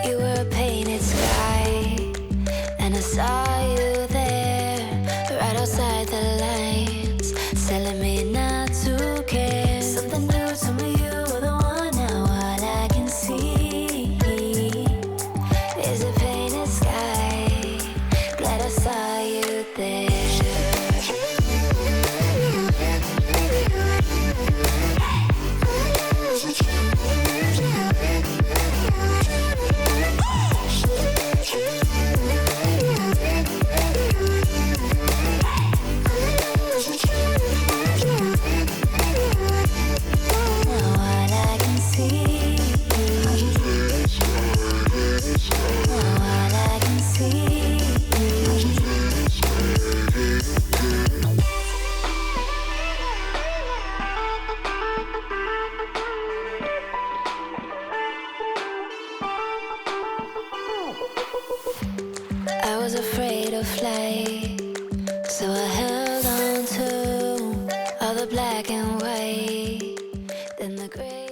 You were a painted sky, and I saw you there, right outside the lines, telling me not to care. Something new to me, you were the one. Now all I can see is a painted sky. Glad I saw you there. I was afraid of flight, so I held on to all the black and white, then the gray.